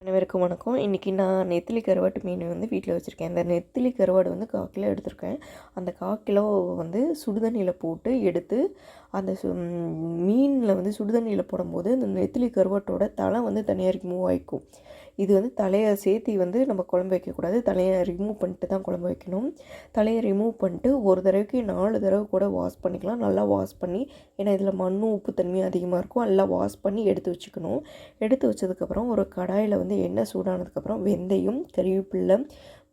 அனைவருக்கும் வணக்கம். இன்றைக்கி நான் நெத்திலி கருவாட்டு மீன் வீட்டில் வச்சுருக்கேன். இந்த நெத்திலி கருவாடு 1/4 கிலோ எடுத்திருக்கேன். அந்த 1/4 கிலோ சுடுதண்ணியில் போட்டு எடுத்து அந்த மீனில் சுடுதண்ணியில் போடும்போது இந்த நெத்திலி கருவாட்டோட தலை தனியாக ரிமூவ் ஆகிக்கும். இது தலையை சேர்த்து நம்ம குழம்பு வைக்கக்கூடாது. தலையை ரிமூவ் பண்ணிட்டு தான் குழம்பு வைக்கணும். தலையை ரிமூவ் பண்ணிட்டு ஒரு தடவைக்கு 4 தடவை கூட வாஷ் பண்ணிக்கலாம். நல்லா வாஷ் பண்ணி, ஏன்னா இதில் மண்ணும் உப்பு தன்மையும் அதிகமாக இருக்கும். நல்லா வாஷ் பண்ணி எடுத்து வச்சுக்கணும். எடுத்து வச்சதுக்கப்புறம் ஒரு கடாயில் எண்ணெய் சூடானதுக்கப்புறம் வெந்தயம், கறிவேப்பிலை,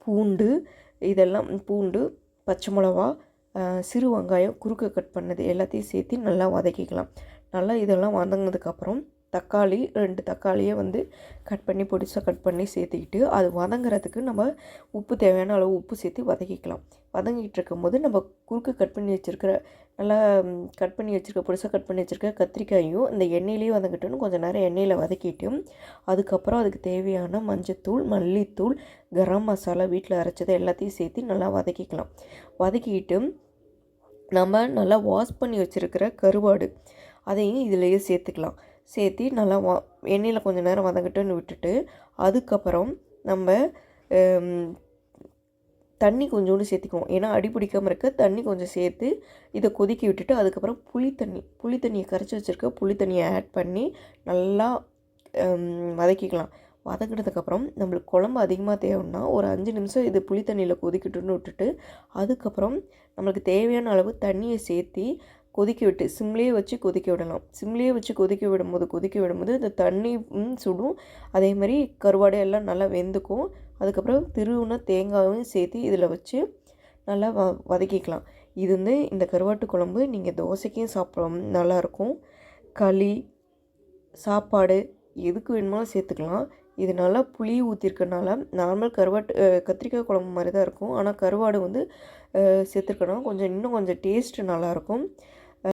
பூண்டு, பூண்டு, பச்சை மிளகா, சிறு வெங்காயம் குறுக்க கட் பண்ணது எல்லாத்தையும் சேர்த்து நல்லா வதக்கிக்கலாம். நல்லா இதெல்லாம் வதங்கினதுக்கப்புறம் தக்காளி 2 தக்காளியை கட் பண்ணி பொடிசாக கட் பண்ணி சேர்த்துக்கிட்டு அது வதங்குறதுக்கு நம்ம உப்பு தேவையான அளவு உப்பு சேர்த்து வதக்கிக்கலாம். வதங்கிட்டு இருக்கும்போது நம்ம குறுக்கு கட் பண்ணி வச்சுருக்கிற பொடிசாக கட் பண்ணி வச்சுருக்க கத்திரிக்காயும் இந்த எண்ணெயிலேயே வதங்கிட்டோன்னு கொஞ்சம் நேரம் எண்ணெயில் வதக்கிட்டு அதுக்கப்புறம் அதுக்கு தேவையான மஞ்சத்தூள், மல்லித்தூள், கரம் மசாலா வீட்டில் அரைச்சதை எல்லாத்தையும் சேர்த்து நல்லா வதக்கிக்கலாம். வதக்கிட்டு நம்ம நல்லா வாஷ் பண்ணி வச்சுருக்கிற கருவாடு அதையும் இதிலேயே சேர்த்துக்கலாம். சேர்த்து நல்லா எண்ணெயில் கொஞ்சம் நேரம் வதங்கட்டுன்னு விட்டுட்டு அதுக்கப்புறம் நம்ம தண்ணி கொஞ்சோண்டு சேர்த்துக்குவோம். ஏன்னா அடி பிடிக்காமல் இருக்க தண்ணி கொஞ்சம் சேர்த்து இதை கொதிக்க விட்டுட்டு அதுக்கப்புறம் புளித்தண்ணியை கரைச்சி வச்சுருக்க புளித்தண்ணியை ஆட் பண்ணி நல்லா வதக்கிக்கலாம். வதக்கினதுக்கப்புறம் நம்மளுக்கு குழம்பு அதிகமாக தேவைன்னா ஒரு 5 நிமிஷம் இது புளித்தண்ணியில் கொதிக்கட்டுன்னு விட்டுட்டு அதுக்கப்புறம் நம்மளுக்கு தேவையான அளவு தண்ணியை சேர்த்து கொதிக்க விட்டு சிம்லேயே வச்சு கொதிக்க விடலாம். சிம்லேயே வச்சு கொதிக்க விடும்போது இந்த தண்ணி சுடும். அதே மாதிரி கருவாடு எல்லாம் நல்லா வெந்துக்கும். அதுக்கப்புறம் திருவுன தேங்காயும் சேர்த்து இதில் வச்சு நல்லா வதக்கிக்கலாம். இது இந்த கருவாட்டு குழம்பு நீங்கள் தோசைக்கும் சாப்பிட நல்லாயிருக்கும். களி, சாப்பாடு எதுக்கு வேணுமாலும் சேர்த்துக்கலாம். இது நல்லா புளி ஊற்றிருக்கனால நார்மல் கத்திரிக்காய் குழம்பு மாதிரி தான் இருக்கும். ஆனால் கருவாடு சேர்த்துருக்கனால இன்னும் கொஞ்சம் டேஸ்ட்டு நல்லாயிருக்கும்.